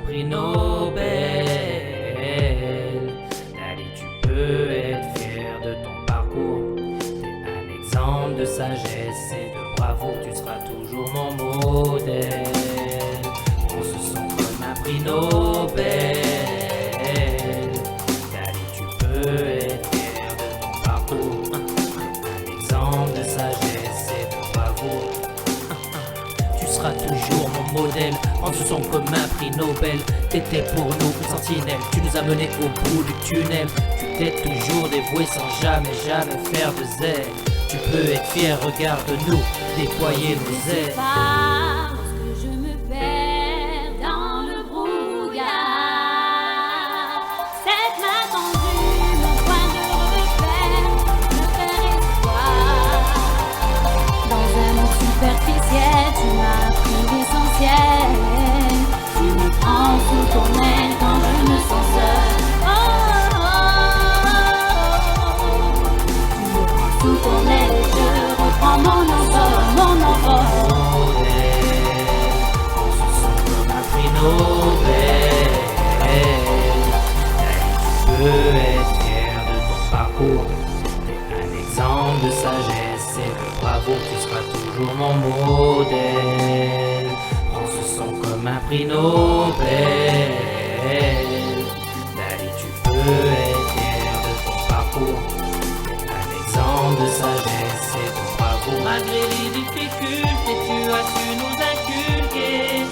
prix Nobel. Dali, tu peux être fier de ton parcours. T'es un exemple de sagesse et de bravoure. Tu seras toujours mon modèle. On se sent comme un prix Nobel. Dali, tu peux être fier de ton parcours. Un exemple de sagesse et de bravoure. Tu seras toujours mon modèle, on se sent comme un prix Nobel. T'étais pour nous une sentinelle, tu nous as menés au bout du tunnel. Tu t'es toujours dévoué sans jamais faire de zèle. Tu peux être fier, regarde-nous déployer nos ailes. Lorsque je me perds dans le brouillard, cette main tendue, mon point de repère, me fait espoir. Dans un monde superficiel, tu m'as appris l'essentiel. Tu me prends sous ton aile quand je me sens seul. Tu me prends sous ton aile et je reprends mon envol. On se sent comme un prix Nobel. Tu peux être fier de ton parcours. T'es un exemple de sagesse et de bravoure. Tu seras toujours mon modèle. On se sent comme un prix Nobel. Dali, tu peux être fier de ton parcours. T'es un exemple de sagesse et de bravoure. Malgré les difficultés, tu as su nous inculquer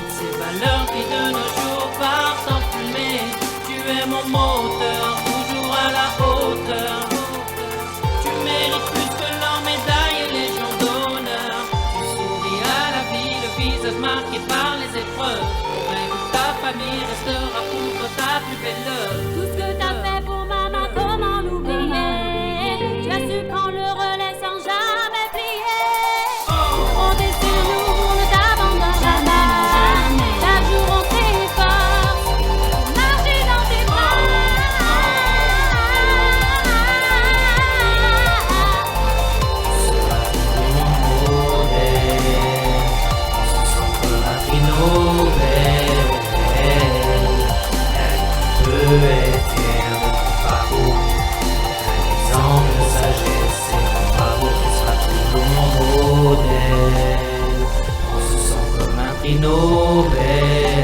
ces valeurs qui de nos jours partent en fumée. Tu es mon moteur, toujours à la hauteur. Tu mérites plus que l'or, médaille et légion d'honneur. Tu souris à la vie, le visage marqué par les épreuves. Même ta famille restera pour toi ta plus belle œuvre. Tout ce que t'as fait pour maman, comment l'oublier? Tu as su prendre le relais sans jamais plier. Compter sur nous, on ne t'abandonne jamais. Chaque jour on t'efforce, marcher dans tes bras. Tu seras toujours mon modèle. On se sent comme un prix Nobel. Tu peux être fier de ton parcours. Un exemple de sagesse et de bravoure. Tu seras toujours mon modèle. On se sent comme un prix Nobel.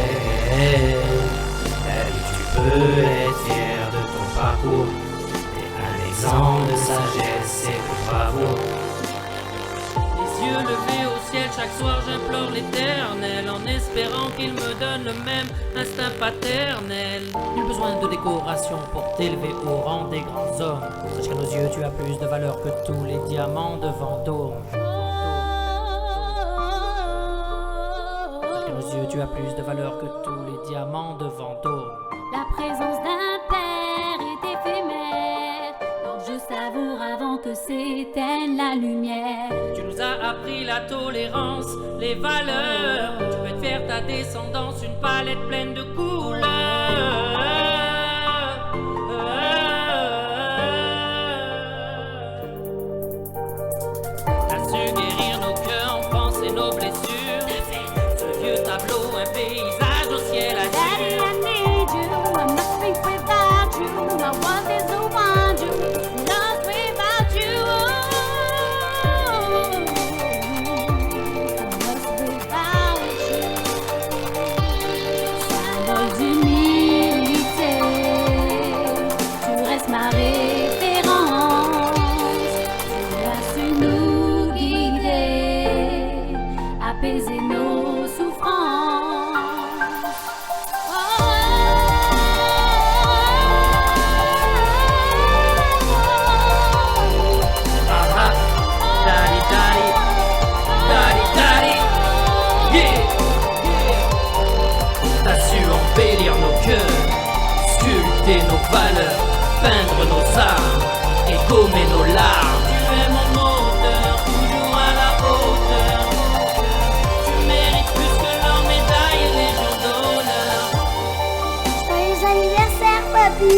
Tu peux être fier de ton parcours. T'es un exemple de sagesse et de bravoure. Les yeux levés au ciel, chaque soir j'implore l'éternel, en espérant qu'il me donne le même instinct paternel. Nul besoin de décoration pour t'élever au rang des grands hommes. Sache qu'à nos yeux tu as plus de valeur que tous les diamants de Vendôme. Sache qu'à nos yeux tu as plus de valeur que tous les diamants de Vendôme. La présence d'un père est éphémère, donc je savoure avant que s'éteigne la lumière. Tu nous as appris la tolérance, les valeurs. Tu peux te faire ta descendance une palette pleine de couleurs. T'as su guérir nos cœurs, enfance et nos blessures. Ce vieux tableau, un paysage au ciel Daddy, azur. I need you, I'm nothing without you. My world is a wonder, lost without you. I'm lost without you. Symbole d'humilité, tu restes ma référence. Tu as su nous guider, apaiser nos souffrances. Daddy, daddy, daddy, daddy, yeah. T'as su embellir nos cœurs, sculpter nos valeurs, peindre nos armes et gommer nos larmes. Tu es mon moteur, toujours à la hauteur. Tu mérites plus que l'or, médaille et légion d'honneur. Joyeux anniversaire, papy!